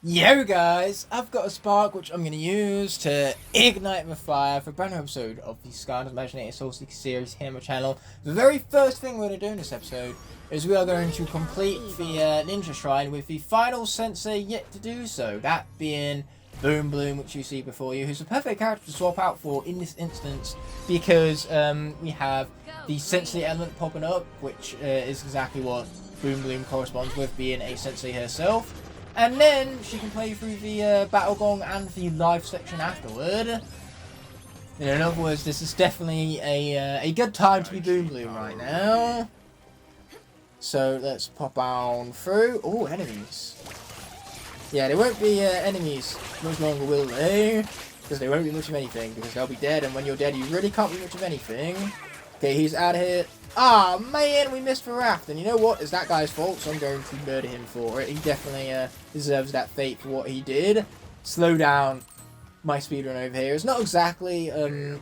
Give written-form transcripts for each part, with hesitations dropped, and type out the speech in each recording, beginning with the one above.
Yo guys, I've got a spark which I'm going to use to ignite my fire for a brand new episode of the Skylanders Imaginators Soul Seekers series here on my channel. The very first thing we're going to do in this episode is we are going to complete the Ninja Shrine with the final sensei yet to do so, that being Boom Bloom, which you see before you, who's a perfect character to swap out for in this instance because we have the sensei element popping up, which is exactly what Boom Bloom corresponds with, being a sensei herself. And then she can play through the Battle Gong and the live section afterward. In other words, this is definitely a good time to be Boom Bloom right now. So let's pop on through. Oh, enemies. Yeah, they won't be enemies much longer, will they? Because they won't be much of anything, because they'll be dead, and when you're dead, you really can't be much of anything. Okay, he's out of here. Ah, oh, man, we missed the raft. And you know what? It's that guy's fault, so I'm going to murder him for it. He definitely deserves that fate for what he did. Slow down my speedrun over here. It's not exactly a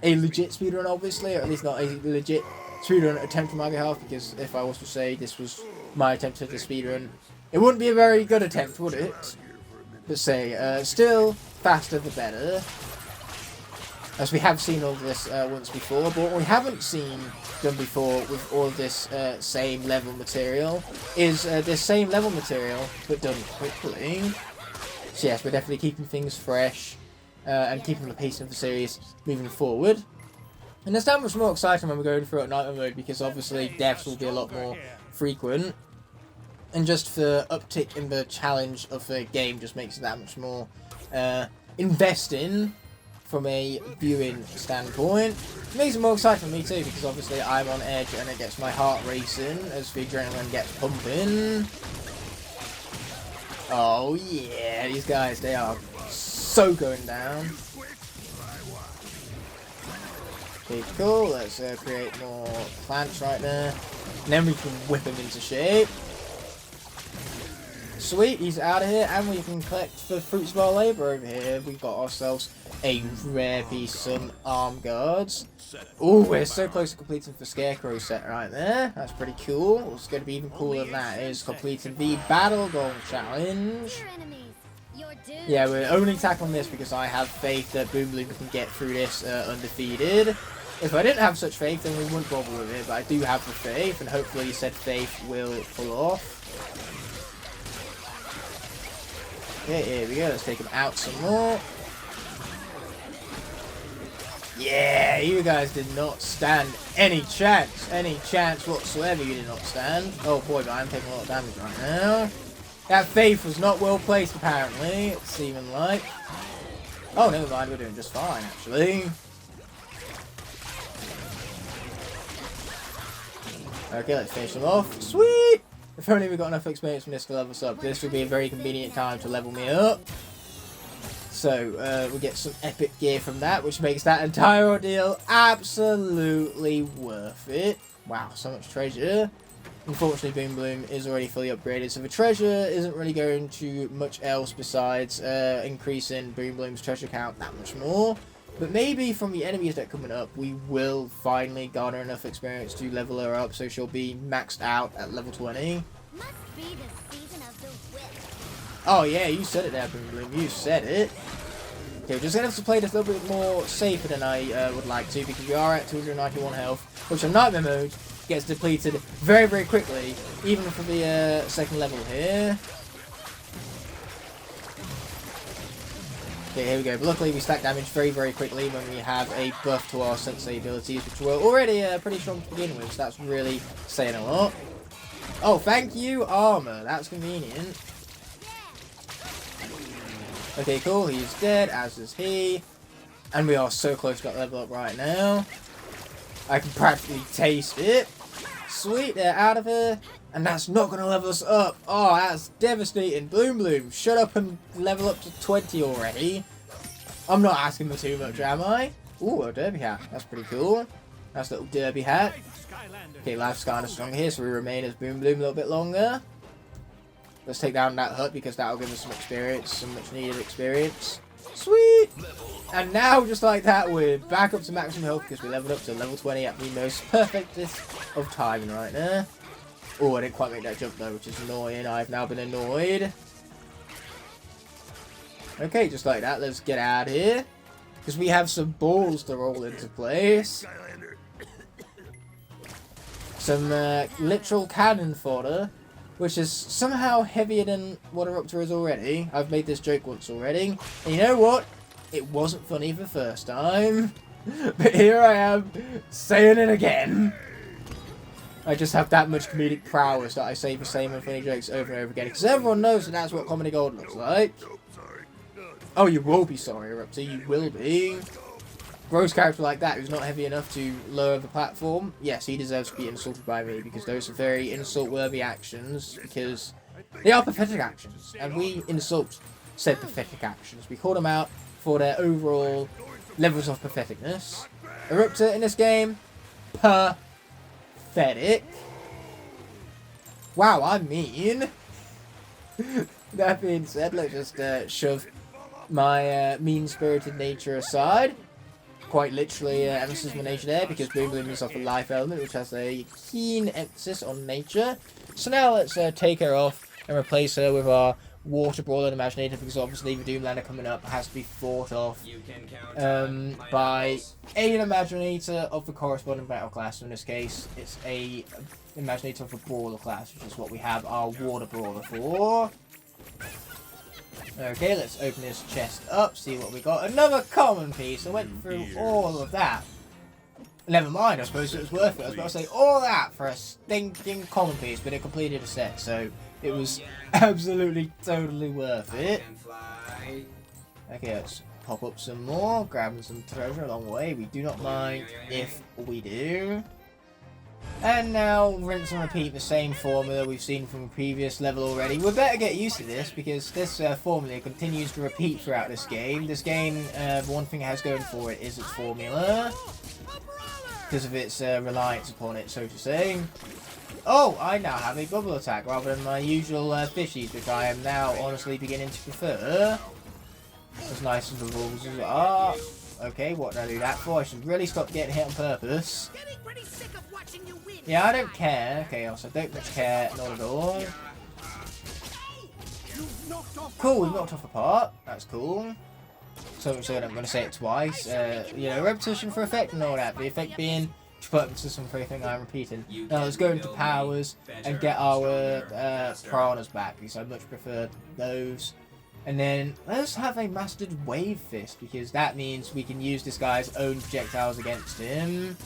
legit speedrun, obviously, or at least not a legit speedrun attempt on my behalf, because if I was to say this was my attempt at the speedrun, it wouldn't be a very good attempt, would it? But say, still, faster the better. As we have seen all of this once before, but what we haven't seen done before with all of this same level material is this same level material, but done quickly. So yes, we're definitely keeping things fresh and keeping the pace of the series moving forward. And it's that much more exciting when we're going through at nightmare mode, because obviously deaths will be a lot more frequent. And just the uptick in the challenge of the game just makes it that much more investing from a viewing standpoint. It makes it more exciting for me too, because obviously I'm on edge and it gets my heart racing as the adrenaline gets pumping. Oh yeah, these guys, they are so going down. Okay, cool, let's create more plants right there. And then we can whip him into shape. Sweet, he's out of here, and we can collect the fruits of our labour over here. We've got ourselves a rare piece, some arm guards. Oh, we're so close to completing the Scarecrow set right there. That's pretty cool. What's going to be even cooler than that is completing the Battle Gong challenge. Yeah, we're only tackling this because I have faith that Boom Bloom can get through this undefeated. If I didn't have such faith, then we wouldn't bother with it, but I do have the faith, and hopefully said faith will pull off. Okay, here we go. Let's take him out some more. Yeah, you guys did not stand any chance. Any chance whatsoever you did not stand. Oh boy, but I'm taking a lot of damage right now. That faith was not well placed, apparently. It's seeming like. Oh, never mind. We're doing just fine, actually. Okay, let's finish them off. Sweet! If only we got enough experience from this to level us up, this would be a very convenient time to level me up. So, we get some epic gear from that, which makes that entire ordeal absolutely worth it. Wow, so much treasure. Unfortunately, Boom Bloom is already fully upgraded, so the treasure isn't really going to much else besides increasing Boom Bloom's treasure count that much more. But maybe from the enemies that are coming up, we will finally garner enough experience to level her up, so she'll be maxed out at level 20. Must be the season of the whip. Oh yeah, you said it there, Boom Bloom. You said it. Okay, we're just going to have to play this a little bit more safer than I would like to, because we are at 291 health, which on nightmare mode gets depleted very, very quickly, even for the second level here. Okay, here we go. But luckily, we stack damage very, very quickly when we have a buff to our sensei abilities, which were already pretty strong to begin with, so that's really saying a lot. Oh, thank you, armor. That's convenient. Okay, cool. He's dead, as is he. And we are so close to that level up right now. I can practically taste it. Sweet, they're out of here. And that's not going to level us up. Oh, that's devastating. Boom Bloom, shut up and level up to 20 already. I'm not asking for too much, am I? Ooh, a derby hat. That's pretty cool. Nice little derby hat. Okay, life's kind of strong here, so we remain as Boom Bloom a little bit longer. Let's take down that hut, because that'll give us some experience, some much needed experience. Sweet! And now, just like that, we're back up to maximum health, because we leveled up to level 20 at the most perfectest of timing right now. Oh, I didn't quite make that jump though, which is annoying. I've now been annoyed. Okay, just like that. Let's get out of here. Because we have some balls to roll into place. Some literal cannon fodder. Which is somehow heavier than what Eruptor is already. I've made this joke once already. And you know what? It wasn't funny the first time. But here I am, saying it again. I just have that much comedic prowess that I say the same funny jokes over and over again. Because everyone knows that that's what comedy gold looks like. Oh, you will be sorry, Eruptor. You will be. Gross character like that who's not heavy enough to lower the platform, yes, he deserves to be insulted by me because those are very insult-worthy actions because they are pathetic actions, and we insult said pathetic actions. We call them out for their overall levels of patheticness. Eruptor in this game, pathetic. Wow, I mean. That being said, let's just shove my mean-spirited nature aside. Quite literally emphasis on nature there because Boom Bloom is off a life element which has a keen emphasis on nature. So now let's take her off and replace her with our water brawler and Imaginator because obviously the Doomlander coming up has to be fought off by an Imaginator of the corresponding battle class. So in this case it's a Imaginator of the brawler class, which is what we have our water brawler for. Okay, let's open this chest up, see what we got. Another common piece. I went through all of that. Never mind, I suppose it was worth it. I was about to say all that for a stinking common piece, but it completed a set, so it was absolutely totally worth it. Okay, let's pop up some more, grabbing some treasure along the way. We do not mind if we do. And now, rinse and repeat the same formula we've seen from a previous level already. We better get used to this, because this formula continues to repeat throughout this game. This game, the one thing it has going for it is its formula. Because of its reliance upon it, so to say. Oh, I now have a bubble attack, rather than my usual fishies, which I am now honestly beginning to prefer. As nice as the rules are. Okay, what did I do that for? I should really stop getting hit on purpose. Yeah, I don't care. Chaos, I don't much care, not at all. Cool, we've knocked off a part. That's cool. So much so that I'm going to say it twice. You know, repetition for effect and all that. The effect being to put emphasis on everything I'm repeating. Now let's go into powers and get our piranhas back, because I much prefer those. And then let's have a mastered wave fist, because that means we can use this guy's own projectiles against him.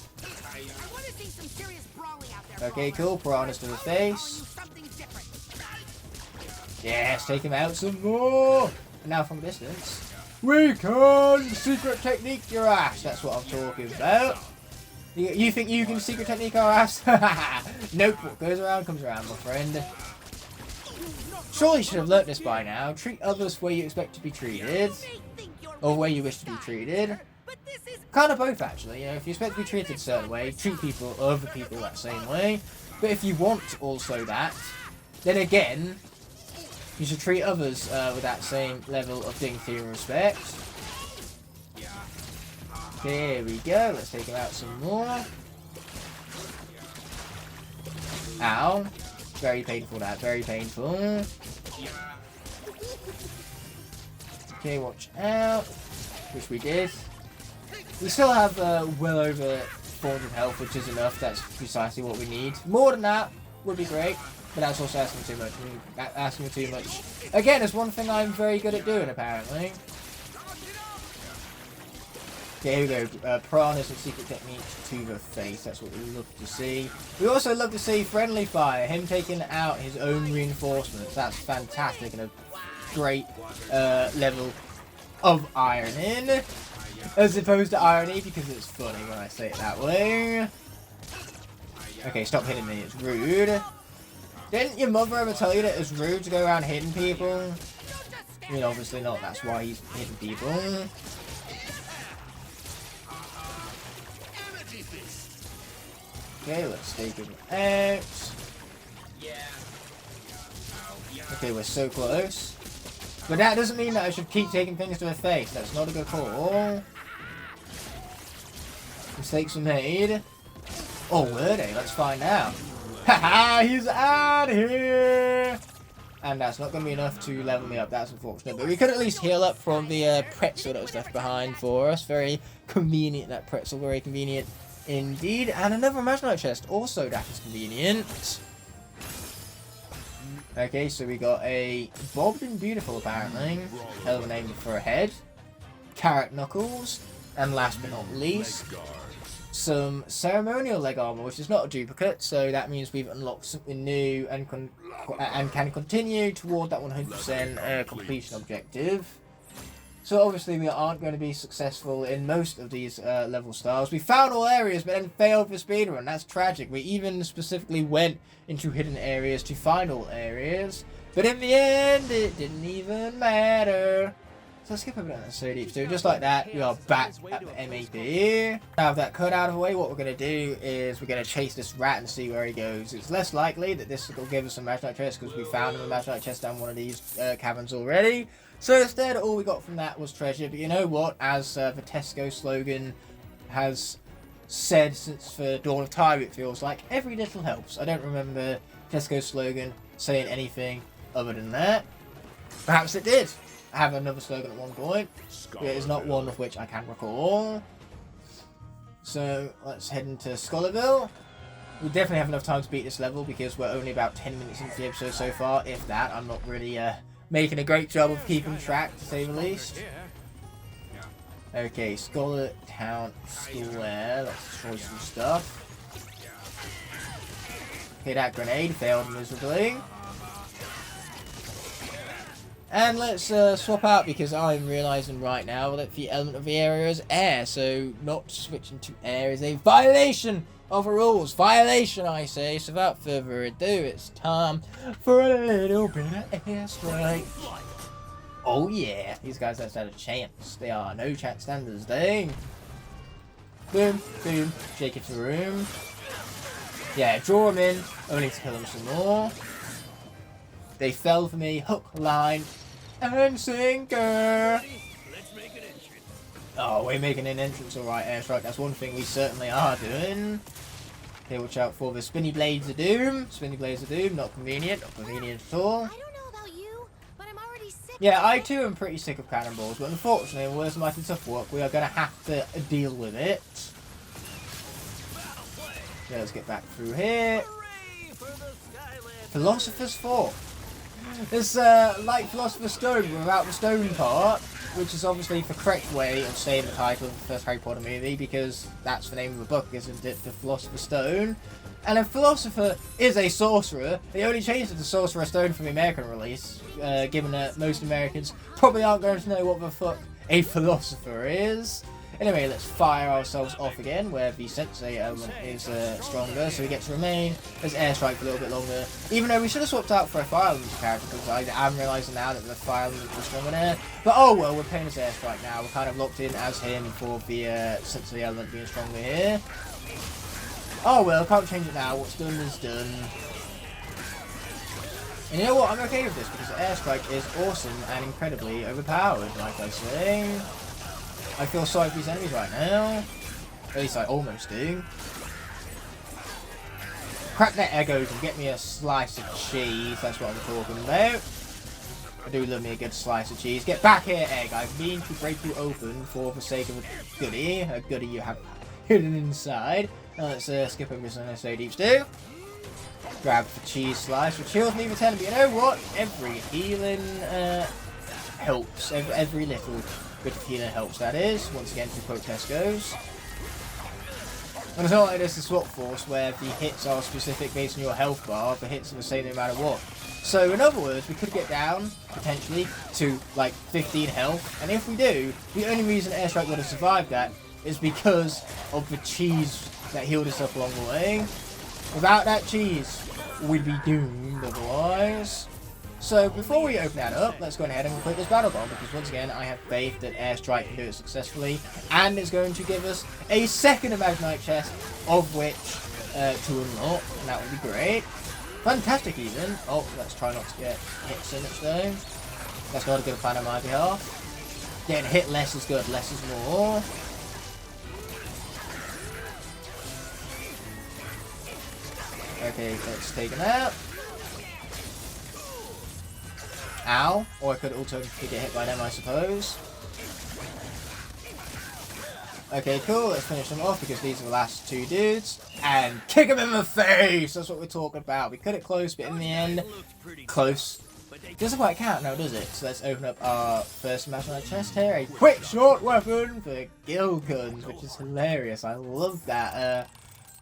Okay, cool. Piranhas to the face. Yes, take him out some more. And now from a distance, we can secret technique your ass. That's what I'm talking about. You think you can secret technique our ass? Nope. What goes around comes around, my friend. Surely you should have learnt this by now. Treat others where you expect to be treated. Or where you wish to be treated. Kind of both, actually. You know, if you expect to be treated a certain way, treat people, other people that same way. But if you want also that, then again, you should treat others with that same level of dignity and respect. There we go. Let's take him out some more. Ow. Very painful, that. Very painful. Okay, watch out. Which we did. We still have well over 400 health, which is enough. That's precisely what we need. More than that would be great, but that's also asking too much. Asking too much. Again, it's one thing I'm very good at doing, apparently. Okay, here we go. Piranhas and secret techniques to the face. That's what we love to see. We also love to see friendly fire. Him taking out his own reinforcements. That's fantastic and a great level of ironing. As opposed to irony, because it's funny when I say it that way. Okay, stop hitting me. It's rude. Didn't your mother ever tell you that it's rude to go around hitting people? I mean, obviously not. That's why he's hitting people. Okay, let's take him out. Okay, we're so close. But that doesn't mean that I should keep taking things to the face. That's not a good call. Mistakes were made. Oh, were they? Let's find out. Haha, he's out of here! And that's not going to be enough to level me up. That's unfortunate. But we could at least heal up from the pretzel that was left behind for us. Very convenient, that pretzel. Very convenient indeed. And another Imaginate chest. Also, that is convenient. Okay, so we got a Bobbed and Beautiful, apparently. Hell of a name for a head. Carrot Knuckles. And last but not least, some ceremonial leg armor, which is not a duplicate, so that means we've unlocked something new and can continue toward that 100% completion objective. So obviously we aren't going to be successful in most of these level styles. We found all areas but then failed for speedrun. That's tragic. We even specifically went into hidden areas to find all areas, but in the end it didn't even matter. So let's skip over that so deep. So just like that, we are back at the MAD. Now with that cut out of the way, what we're going to do is we're going to chase this rat and see where he goes. It's less likely that this will give us some Imaginate chest because we found an Imaginate chest down one of these caverns already. So instead, all we got from that was treasure. But you know what? As the Tesco slogan has said since the dawn of time, it feels like every little helps. I don't remember Tesco's slogan saying anything other than that. Perhaps it did have another slogan at one point. It is not one of which I can recall. So let's head into Scholarville. We definitely have enough time to beat this level because we're only about 10 minutes into the episode so far, if that. I'm not really making a great job of keeping track, to say the least. Okay, Scholar Town Square. Let's destroy some stuff. Okay, that grenade failed miserably. And let's swap out because I'm realising right now that the element of the area is air. So not switching to air is a violation of the rules. Violation, I say. So without further ado, it's time for a little bit of airstrike. Oh yeah, these guys don't stand a chance. They are no chance standers. Dang. Boom, boom, shake it to the room. Yeah, draw them in, only to kill them some more. They fell for me, hook, line, and sinker. Oh, we're making an entrance, alright, airstrike. That's one thing we certainly are doing. Okay, watch out for the Spinny Blades of Doom. Spinny Blades of Doom, not convenient at all. I don't know about you, but I'm already sick. Yeah, I too am pretty sick of cannonballs, but unfortunately, in Worst Mighty Tough Work, we are going to have to deal with it. Yeah, let's get back through here. Philosopher's Fork. It's like Philosopher's Stone without the stone part, which is obviously the correct way of saying the title of the first Harry Potter movie, because that's the name of the book, isn't it? The Philosopher's Stone. And a philosopher is a sorcerer. They only changed it to Sorcerer's Stone for the American release, given that most Americans probably aren't going to know what the fuck a philosopher is. Anyway, let's fire ourselves off again, where the sensei element is stronger, so we get to remain as airstrike for a little bit longer. Even though we should have swapped out for a fire element character, because I'm realising now that the fire element is stronger there. But oh well, we're playing as airstrike now. We're kind of locked in as him for the sensei element being stronger here. Oh well, can't change it now. What's done is done. And you know what? I'm okay with this, because airstrike is awesome and incredibly overpowered, like I say. I feel sorry for these enemies right now. At least I almost do. Crack that egos and get me a slice of cheese. That's what I'm talking about. I do love me a good slice of cheese. Get back here, egg. I mean to break you open for the sake of a goodie you have hidden inside. Now let's skip over this and say deep stew. Grab the cheese slice, which heals me for 10. But you know what? Every healing helps. Every little bit of healing helps, that is. Once again, to quote Tesco's. And it's not like this is Swap Force, where the hits are specific based on your health bar. The hits are the same no matter what. So, in other words, we could get down, potentially, to, like, 15 health. And if we do, the only reason Airstrike would have survived that is because of the cheese that healed us up along the way. Without that cheese, we'd be doomed otherwise. So before we open that up, let's go ahead and complete this battle bomb, because once again I have faith that Airstrike can do it successfully, and it's going to give us a second Imaginate chest, of which to unlock, and that would be great. Fantastic even. Oh, let's try not to get hit so much though. That's not a good plan on my behalf. Getting hit less is good, less is more. Okay, let's take him out. Ow. Or I could alternatively get hit by them, I suppose. Okay, cool. Let's finish them off because these are the last two dudes. And kick them in the face! That's what we're talking about. We cut it close, but in the end, close. Doesn't quite count now, does it? So let's open up our first Imaginator chest here. A quick short weapon for gill guns, which is hilarious. I love that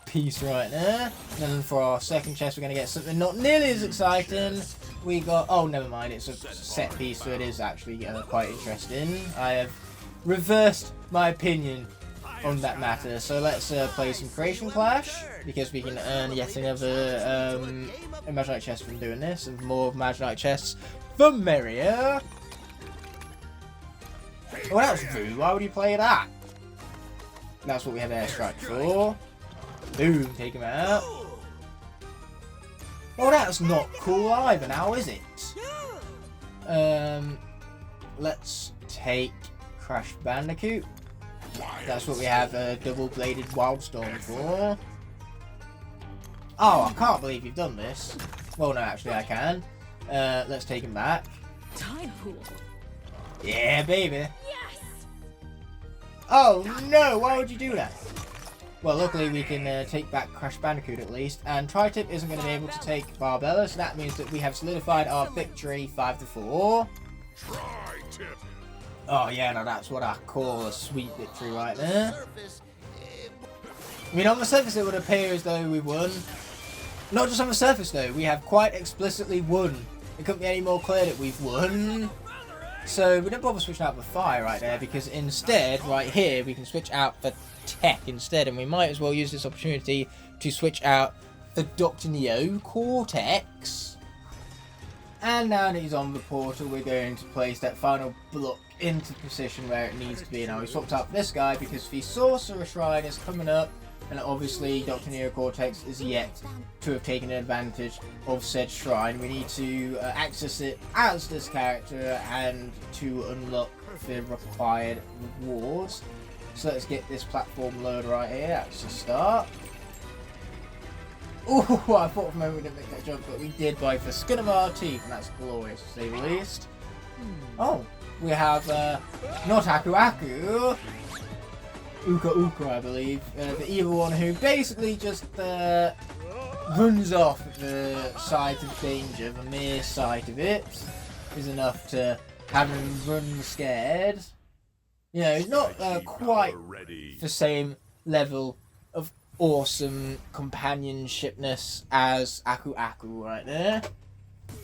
piece right there. And then for our second chest, we're going to get something not nearly as exciting. We got... Oh, never mind. It's a set piece, so it is actually quite interesting. I have reversed my opinion on that matter. So let's play some Creation Clash, because we can earn yet another Imaginate chest from doing this, and more Imaginate chests, the merrier. Well, that was rude. Why would you play that? That's what we have Airstrike for. Boom, take him out. Well, that's not cool either now, is it? Let's take Crash Bandicoot. That's what we have a double-bladed Wildstorm for. Oh, I can't believe you've done this. Well, no, actually I can. Let's take him back. Time pool. Yeah, baby. Yes. Oh, no, why would you do that? Well, luckily we can take back Crash Bandicoot at least. And Tri-Tip isn't going to be able to take Barbella, so that means that we have solidified our victory 5-4. Tri-Tip. Oh yeah, now that's what I call a sweet victory right there. I mean, on the surface it would appear as though we won. Not just on the surface though, we have quite explicitly won. It couldn't be any more clear that we've won. So we don't bother switching out the fire right there, because instead, right here, we can switch out the tech instead, and we might as well use this opportunity to switch out the Dr. Neo Cortex. And now that he's on the portal, we're going to place that final block into position where it needs to be. Now we swapped out this guy because the Sorcerer Shrine is coming up, and obviously Dr. Neo Cortex is yet to have taken advantage of said shrine. We need to access it as this character and to unlock the required rewards. So let's get this platform load right here. That's the start. Oh, I thought for a moment we didn't make that jump, but we did by the skin of our teeth, and that's glorious to say the least. Oh, we have not Aku Aku, Uka Uka, I believe, the evil one who basically just runs off at the sight of danger. The mere sight of it is enough to have him run scared. You know, not quite the same level of awesome companionshipness as Aku Aku right there.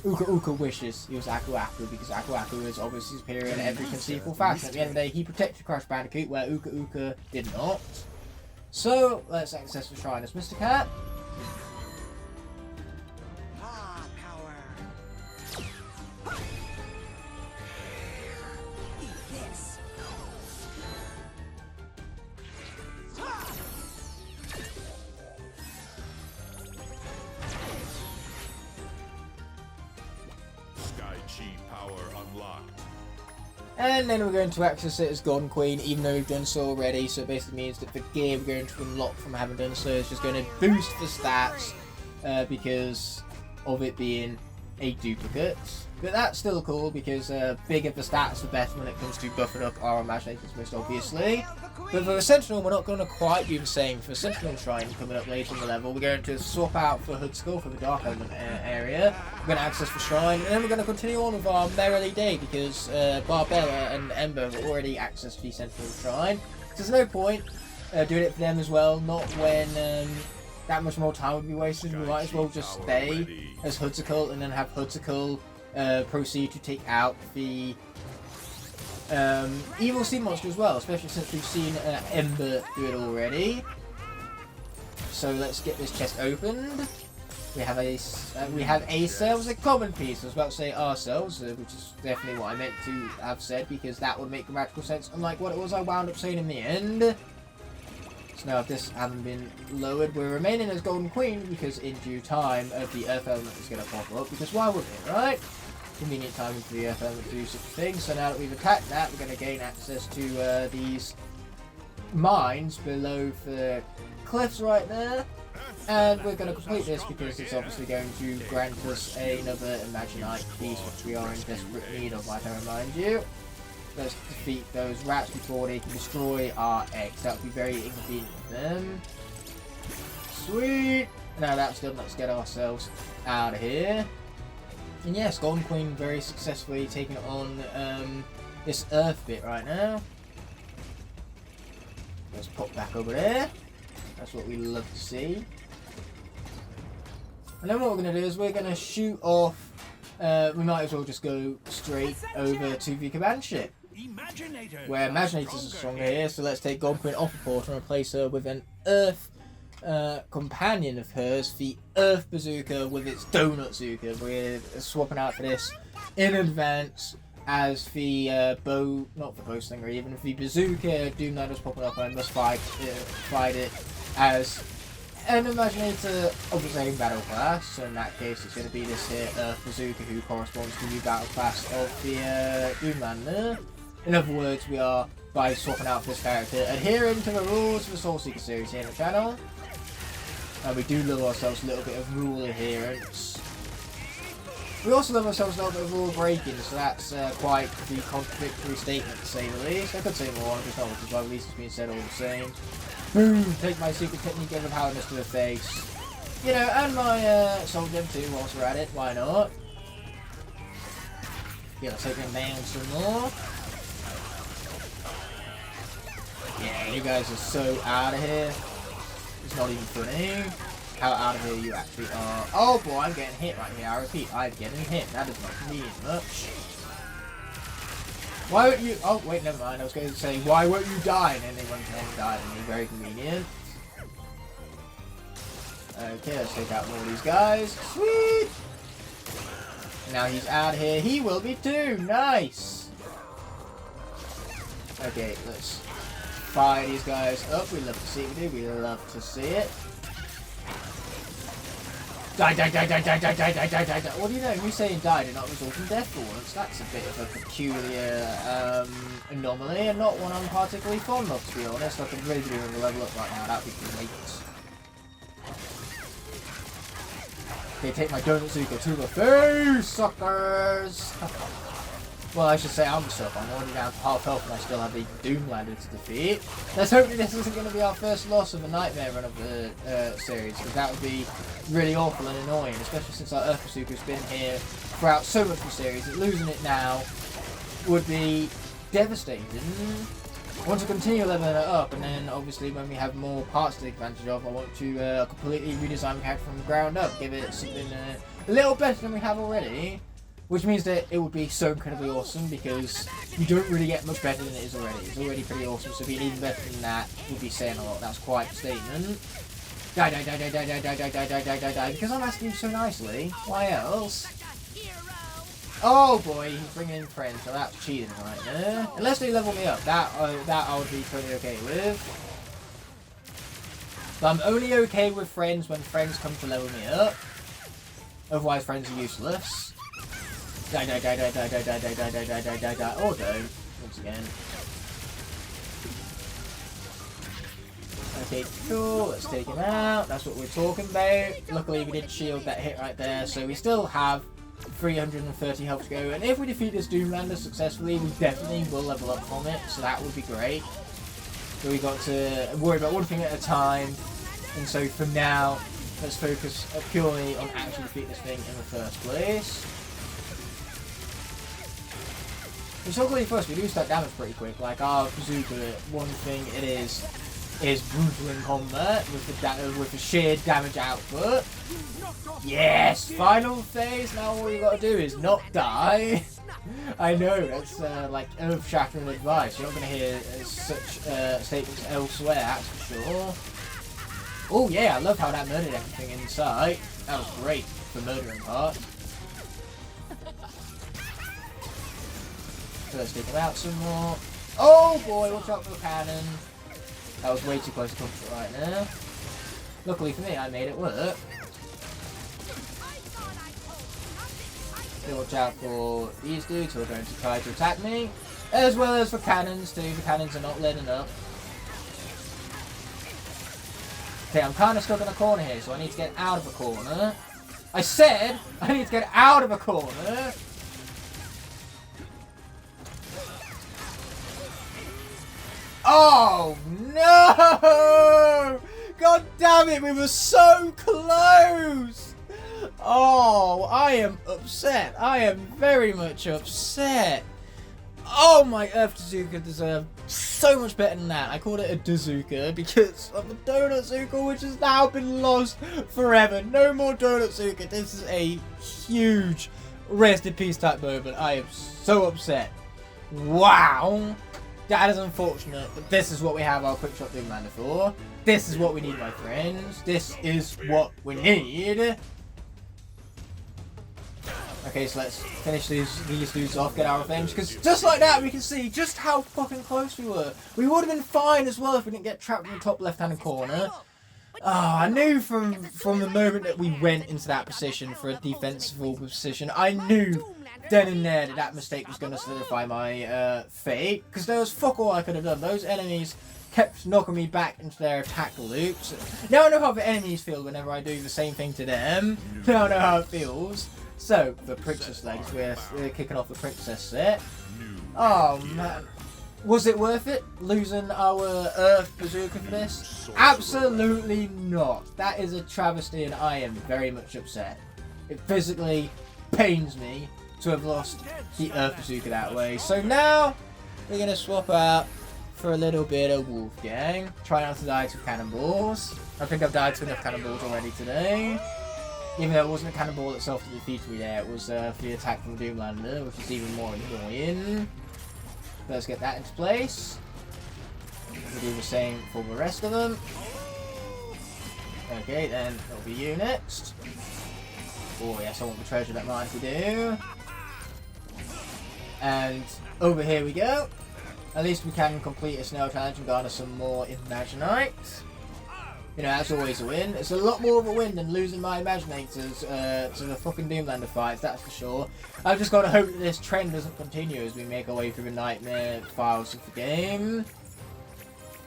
Uka Uka wishes he was Aku Aku, because Aku Aku is obviously superior in every conceivable fashion. At the end of the day, he protected Crash Bandicoot, where Uka Uka did not. So, let's access the shrine as Mr. Cat. And then we're going to access it as Golden Queen, even though we've done so already. So it basically means that the gear we're going to unlock from having done so is just going to boost the stats because of it being a duplicate. But that's still cool, because bigger the stats, the better when it comes to buffing up our Imaginators, most obviously. But for the Sentinel, we're not going to quite do the same. For the Sentinel Shrine coming up later in the level, we're going to swap out for Hood Skull for the Dark Element area. We're going to access the Shrine, and then we're going to continue on with our merrily day, because Barbella and Ember have already accessed the Sentinel Shrine. So there's no point doing it for them as well, not when that much more time would be wasted. We might as well just stay as Hoodsicle and then have Hoodsicle proceed to take out the evil sea monster as well, especially since we've seen Ember do it already. So let's get this chest opened. We have ourselves a common piece. I was about to say ourselves, which is definitely what I meant to have said, because that would make grammatical sense, unlike what it was I wound up saying in the end. So now if this hasn't been lowered, we're remaining as Golden Queen, because in due time the Earth Element is going to pop up, because why wouldn't it, right? Convenient timing for the Earth Element to do such a thing. So now that we've attacked that, we're going to gain access to these mines below the cliffs right there. And we're going to complete this because it's obviously going to grant us another Imaginite piece, which we are in desperate need of, like I remind you. Let's defeat those rats before they can destroy our eggs. That would be very inconvenient for them. Sweet! Now that's done, let's get ourselves out of here. And yes, Golden Queen very successfully taking on this Earth bit right now. Let's pop back over there. That's what we love to see. And then what we're going to do is we're going to shoot off. We might as well just go straight over to the command ship. Where Imaginators are stronger here. So let's take Golden Queen off the portal and replace her with an Earth companion of hers, the Earth Bazooka with its Donut Bazooka. We're swapping out for this in advance as the not the bow slinger, even if the Bazooka Doomlander's popping up, I must fight it as an Imaginator of the same battle class. So in that case, it's going to be this here Earth Bazooka, who corresponds to the new battle class of the Doomlander. In other words, we are, by swapping out this character, adhering to the rules of the Soul Seekers series here on the channel. And we do love ourselves a little bit of rule adherence. We also love ourselves a little bit of rule breaking, so that's quite the contradictory statement to say the least. I could say more, I'm just not because at least it's being said all the same. Boom! Take my secret technique of powerless to the face. You know, and my soul gem too, whilst we're at it, why not? Yeah, let's take them down some more. Yeah, you guys are so out of here. It's not even funny how out of here you actually are. Oh boy, I'm getting hit right here. I repeat, I'm getting hit. That does not mean much. Why won't you... Oh, wait, never mind. I was going to say, why won't you die? And then one can die to me. Very convenient. Okay, let's take out more of these guys. Sweet! Now he's out here. He will be too. Nice! Okay, let's fire these guys up. We love to see it. We love to see it. Die, die, die, die, die, die, die, die, die, die, die. What do you know? You saying die did not result in death for once. That's a bit of a peculiar anomaly, and not one I'm particularly fond of, to be honest. I could really do a level up right now. That would be great. Okay, take my Donut Zuka to the face, suckers! Well, I should say I'm stuck. I'm already down to half health and I still have the Doomlander to defeat. Let's hope that this isn't going to be our first loss of the Nightmare run of the series, because that would be really awful and annoying, especially since our Earth Bazooka has been here throughout so much of the series. That losing it now would be devastating. I want to continue leveling it up, and then obviously when we have more parts to take advantage of, I want to completely redesign the character from the ground up, give it something a little better than we have already. Which means that it would be so incredibly awesome, because you don't really get much better than it is already. It's already pretty awesome, so being even better than that would be saying a lot. That's quite a statement. Die, die, die, die, die, die, die, die, die, die, die, die, die, because I'm asking you so nicely. Why else? Oh boy, he's bringing in friends, so that's cheating right there. Unless they level me up, that I would be totally okay with. But I'm only okay with friends when friends come to level me up. Otherwise, friends are useless. Die, die, die, die, die, die, die, die, die, die, die, die, die, die. Or don't. Once again. Okay, cool. Let's take him out. That's what we're talking about. Luckily, we did shield that hit right there, so we still have 330 health to go. And if we defeat this Doomlander successfully, we definitely will level up from it, so that would be great. So we got to worry about one thing at a time. And so for now, let's focus purely on actually defeating this thing in the first place. Which luckily for us, we do start damage pretty quick. Like our bazooka, one thing it is brutal in combat with the sheer damage output. Yes, final phase. Now all you got to do is not die. I know that's like earth-shattering advice. You're not going to hear such statements elsewhere, that's for sure. Oh yeah, I love how that murdered everything in sight. That was great for murdering part. So let's take him out some more. Oh boy, watch out for the cannon. That was way too close to comfort right now. Luckily for me, I made it work. So watch out for these dudes who are going to try to attack me. As well as for cannons too. The cannons are not letting up. Okay, I'm kind of stuck in a corner here, so I need to get out of a corner. I said I need to get out of a corner. Oh, no! God damn it, we were so close! Oh, I am upset. I am very much upset. Oh, my Earth Bazooka deserved so much better than that. I called it a Bazooka because of the Donut Zuka, which has now been lost forever. No more Donut Zuka. This is a huge rest in peace type moment. I am so upset. Wow. That is unfortunate, but this is what we have our Quick Shot Doomlander for. This is what we need, my friends. This is what we need. Okay, so let's finish these dudes off, get our revenge, because just like that we can see just how fucking close we were. We would have been fine as well if we didn't get trapped in the top left-hand corner. I knew from the moment that we went into that position for a defensive position, I knew then and there that mistake was going to solidify my fate, because there was fuck all I could have done. Those enemies kept knocking me back into their attack loops. Now I know how the enemies feel whenever I do the same thing to them. Now I know how it feels. So, the Princess Legs, we're kicking off the Princess set. Oh man. Was it worth it, losing our Earth Bazooka for this? Absolutely not. That is a travesty and I am very much upset. It physically pains me to have lost the Earth Bazooka that way. So now, we're going to swap out for a little bit of Wolfgang. Try not to die to cannonballs. I think I've died to enough cannonballs already today. Even though it wasn't a cannonball itself that defeated me there, it was for the attack from Doomlander, which is even more annoying. Let's get that into place. We'll do the same for the rest of them. Okay, then it'll be you next. Oh yes, I want the treasure that Mighty do. And over here we go. At least we can complete a snow challenge and garner some more Imaginite. You know, that's always a win. It's a lot more of a win than losing my Imaginators to the fucking Doomlander fights, that's for sure. I've just got to hope that this trend doesn't continue as we make our way through the nightmare files of the game.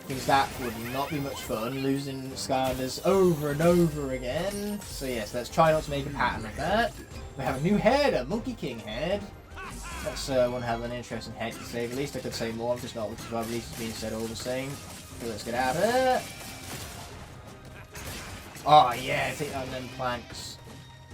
Because that would not be much fun, losing Skylanders over and over again. So yes, let's try not to make a pattern of that. We have a new head, a Monkey King head. That's one hell of an interesting head to say the least. I could say more, I'm just not, which is why at least it's being said all the same. So let's get out of it. Oh yeah, take down them planks.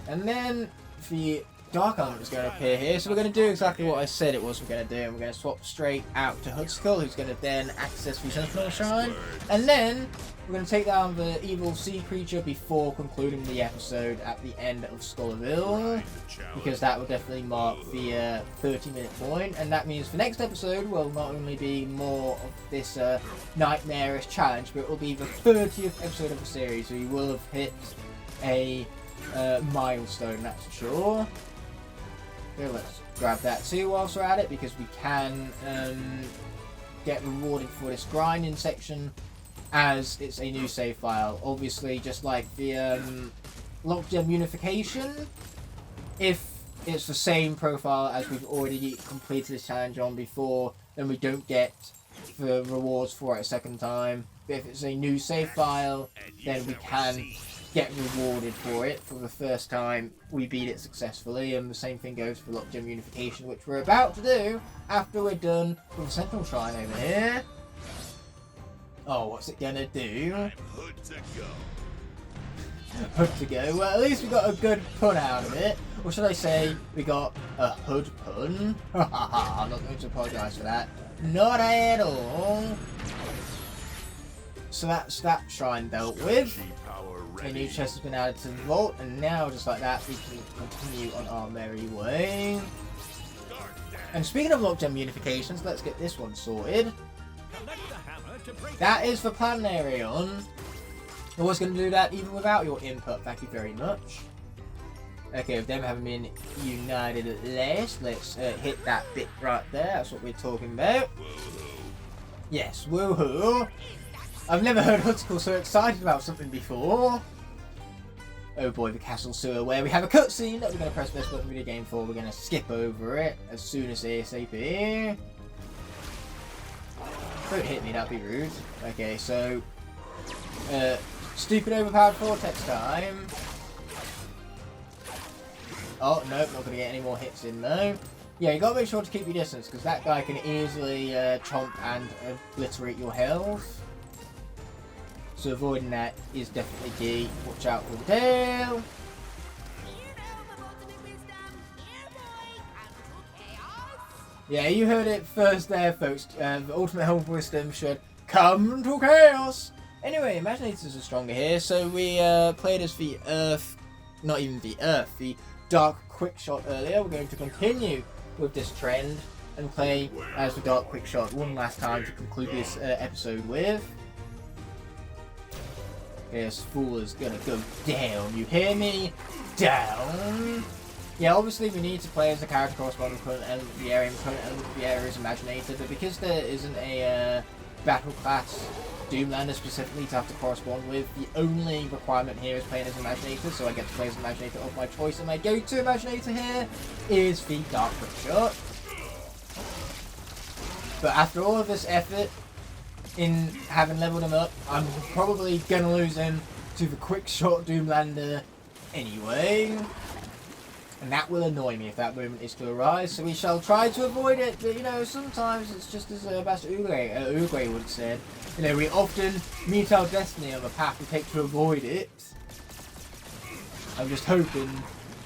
And then the Dark Element is going to appear here. So we're going to do exactly what I said it was we're going to do. And we're going to swap straight out to Hoodskull, who's going to then access the Sentinel Shrine. And then we're going to take down the evil sea creature before concluding the episode at the end of Skullerville. Because that will definitely mark the 30-minute point. And that means the next episode will not only be more of this nightmarish challenge, but it will be the 30th episode of the series. So we will have hit a milestone, that's for sure. Okay, let's grab that too whilst we're at it, because we can get rewarded for this grinding section as it's a new save file. Obviously, just like the Lockgem Unification, if it's the same profile as we've already completed this challenge on before, then we don't get the rewards for it a second time. But if it's a new save file, then we can get rewarded for it for the first time we beat it successfully. And the same thing goes for Lockgem Unification, which we're about to do after we're done with the Sentinel Shrine over here. Oh, what's it gonna do? I'm hood to go. Hood to go. Well, at least we got a good pun out of it. Or should I say, we got a hood pun? I'm not going to apologise for that. Not at all. So that's that shrine dealt with. A new chest has been added to the vault, and now, just like that, we can continue on our merry way. And speaking of Lockgem Unifications, let's get this one sorted. That is for Planarion. I was going to do that even without your input, thank you very much. Okay, with them having been united at last, let's hit that bit right there, that's what we're talking about. Yes, woohoo! I've never heard Hoodskull so excited about something before. Oh boy, the castle sewer, where we have a cutscene that we're going to press this button video game for. We're going to skip over it as soon as ASAP. Don't hit me, that'd be rude. Okay, so Stupid overpowered vortex time. Oh, nope, not going to get any more hits in though. Yeah, you got to make sure to keep your distance, because that guy can easily chomp and obliterate your health. So avoiding that is definitely key. Watch out for the tail. Yeah, you heard it first there, folks. The ultimate help of wisdom should come to Chaos. Anyway, Imaginators are stronger here, so we played as the Earth, not even the Earth, the Dark Quickshot earlier. We're going to continue with this trend and play as the Dark Quickshot one last time to conclude this episode with. This fool is gonna go down, you hear me? Down! Yeah, obviously we need to play as a character corresponding to the current element of the area and the current element of the area is Imaginator, but because there isn't a battle class Doomlander specifically to have to correspond with, the only requirement here is playing as Imaginator, so I get to play as Imaginator of my choice, and my go-to Imaginator here is the Dark Quickshot. But after all of this effort in having leveled him up, I'm probably gonna lose him to the Quickshot Doomlander anyway. And that will annoy me if that moment is to arise, so we shall try to avoid it. But, you know, sometimes it's just as Master Uruguay would have said. You know, we often meet our destiny on the path we take to avoid it. I'm just hoping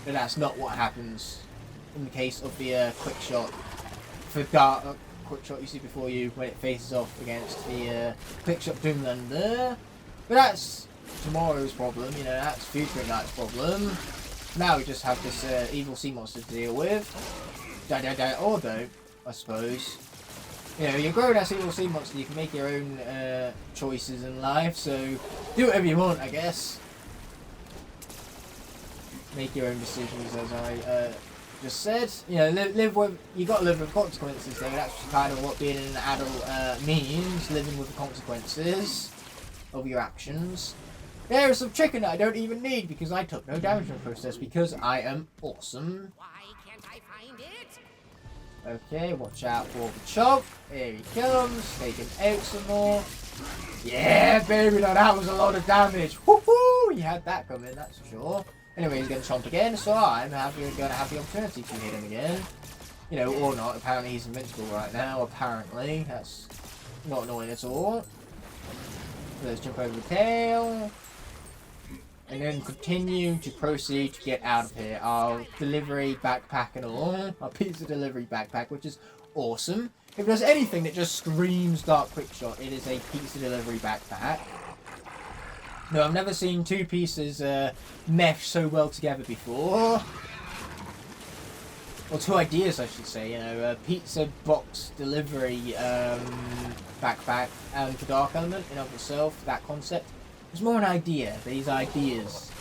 that that's not what happens in the case of the quick shot. For Dark quick shot you see before you when it faces off against the quick shot Doomlander. But that's tomorrow's problem, you know, that's future Ignite's problem. Now we just have this evil sea monster to deal with. Or don't, I suppose. You know, you're grown as evil sea monster, you can make your own choices in life, so do whatever you want, I guess. Make your own decisions, as I just said. You know, live with, you got to live with consequences though, that's kind of what being an adult means, living with the consequences of your actions. There is some chicken that I don't even need because I took no damage in the process because I am awesome. Why can't I find it? Okay, watch out for the chomp. Here he comes. Take him out some more. Yeah, baby, now that was a lot of damage. Woohoo! You had that coming, that's for sure. Anyway, he's going to chomp again, so I'm going to have the opportunity to hit him again. You know, or not. Apparently he's invincible right now, apparently. That's not annoying at all. Let's jump over the tail. And then continue to proceed to get out of here. Our delivery backpack and all. Our pizza delivery backpack, which is awesome. If there's anything that just screams Dark Quickshot, it is a pizza delivery backpack. No, I've never seen two pieces mesh so well together before. Or two ideas, I should say. You know, a pizza box delivery backpack and the dark element in of itself, that concept. It's more an idea. These ideas,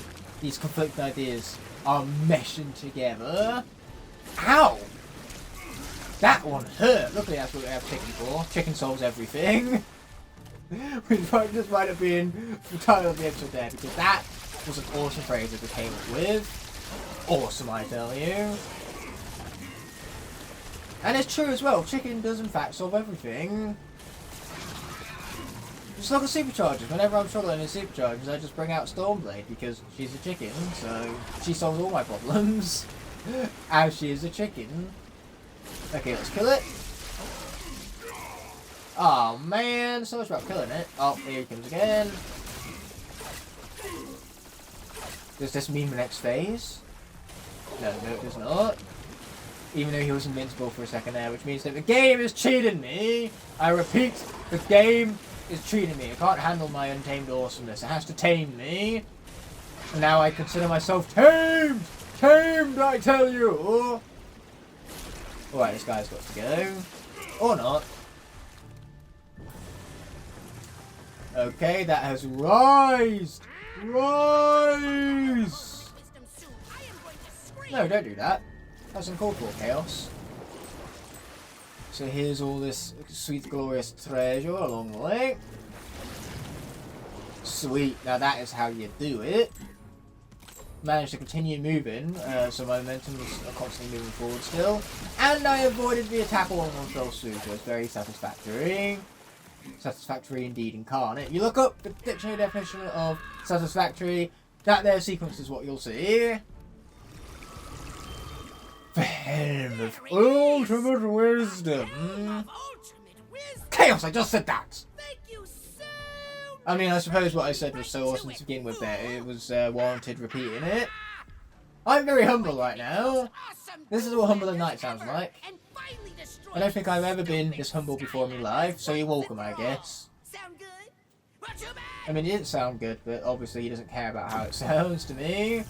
these conflicting ideas, are meshing together. Ow! That one hurt. Luckily, that's what we have chicken for. Chicken solves everything. Which just might have been the title of the episode there, because that was an awesome phrase that we came up with. Awesome, I tell you. And it's true as well. Chicken does in fact solve everything. Just look at superchargers. Whenever I'm struggling in superchargers, I just bring out Stormblade because she's a chicken, so she solves all my problems. As she is a chicken. Okay, let's kill it. Oh man, so much about killing it. Oh, here he comes again. Does this mean the next phase? No, it does not. Even though he was invincible for a second there, which means that the game is cheating me. I repeat, the game is cheating me. It can't handle my untamed awesomeness. It has to tame me. And now I consider myself tamed! Tamed, I tell you! Alright, this guy's got to go. Or not. Okay, that has rised! Rise! No, don't do that. That's uncalled for, Chaos. So here's all this sweet, glorious treasure along the way. Sweet. Now that is how you do it. Managed to continue moving, so my momentum was constantly moving forward still. And I avoided the attack along on Soul Seekers. Very satisfactory. Satisfactory indeed incarnate. You look up the dictionary definition of satisfactory, that there sequence is what you'll see. The Helm of Ultimate Wisdom. Kaos, I just said that! Thank you so I mean, I suppose what I said was so awesome to begin with there. It was warranted repeating it. I'm very humble right now. This is what humble Igknight sounds like. I don't think I've ever been this humble before in my life, so you're welcome, I guess. Sound good? Not too bad. I mean, it didn't sound good, but obviously he doesn't care about how it sounds to me.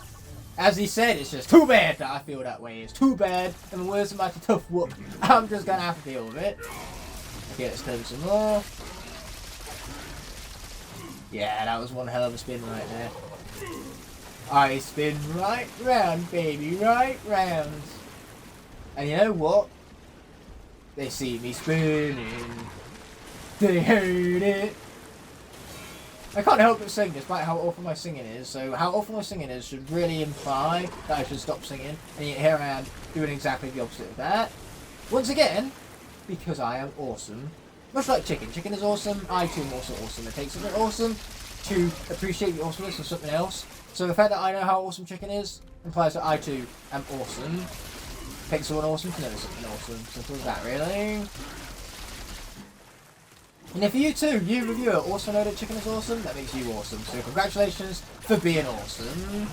As he said, it's just too bad that I feel that way. It's too bad, and the words about a tough whoop. I'm just gonna have to deal with it. Okay, let's turn some more. Yeah, that was one hell of a spin right there. I spin right round, baby, right round. And you know what? They see me spinning. They hate it. I can't help but sing despite how awful my singing is. So how awful my singing is should really imply that I should stop singing. And yet here I am doing exactly the opposite of that. Once again, because I am awesome. Much like chicken. Chicken is awesome. I too am also awesome. It takes something awesome to appreciate the awesomeness of something else. So the fact that I know how awesome chicken is implies that I too am awesome. It takes someone awesome to know something awesome. Simple as that, really. And if you too, you reviewer, also know that chicken is awesome, that makes you awesome. So congratulations for being awesome.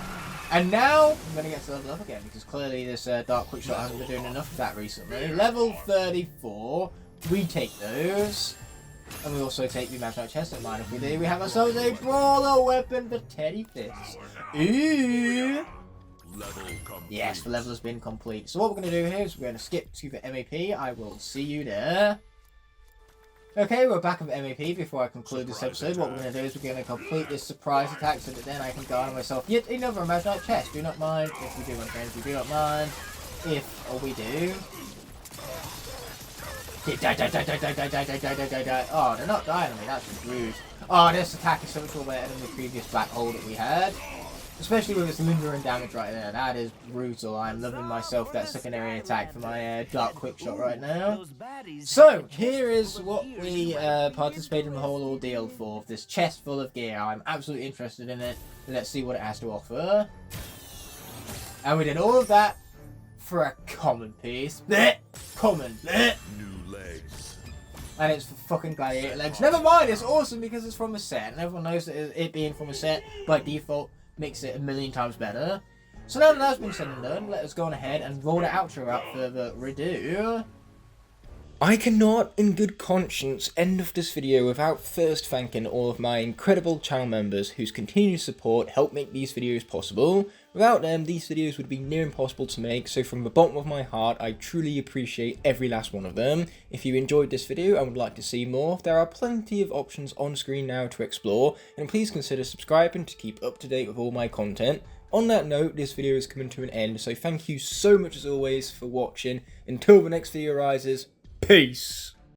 And now, I'm going to get to level up again, because clearly this Dark Quick Shot hasn't been doing enough of that recently. Level 34, we take those. And we also take the Imaginator chest at mine. If we do, we have ourselves a brawler weapon for Teddy Fists. Ooh! Yes, the level has been complete. So what we're going to do here is we're going to skip to the MAP. I will see you there. Okay, we're back with MAP. Before I conclude this episode, what we're going to do is we're going to complete this surprise attack so that then I can garner myself yet another Imaginate chest. Do not mind if we do, my friends. We do not mind if we do. Die. Oh, they're not dying on me. That's just rude. Oh, this attack is so much more better than the previous black hole that we had. Especially with its lingering damage right there. That is brutal. I'm loving myself that secondary attack for my Dark Quick Shot right now. So, here is what we participated in the whole ordeal for. This chest full of gear. I'm absolutely interested in it. Let's see what it has to offer. And we did all of that for a common piece. Blech! Common. Blech! New legs. And it's for fucking gladiator legs. Never mind, it's awesome because it's from a set. And everyone knows that it being from a set, by default, makes it a million times better. So now that that's been said and done, let us go on ahead and roll the outro out further ado. I cannot, in good conscience, end off this video without first thanking all of my incredible channel members whose continued support help make these videos possible. Without them, these videos would be near impossible to make, so from the bottom of my heart, I truly appreciate every last one of them. If you enjoyed this video and would like to see more, there are plenty of options on screen now to explore, and please consider subscribing to keep up to date with all my content. On that note, this video is coming to an end, so thank you so much as always for watching. Until the next video arises, peace!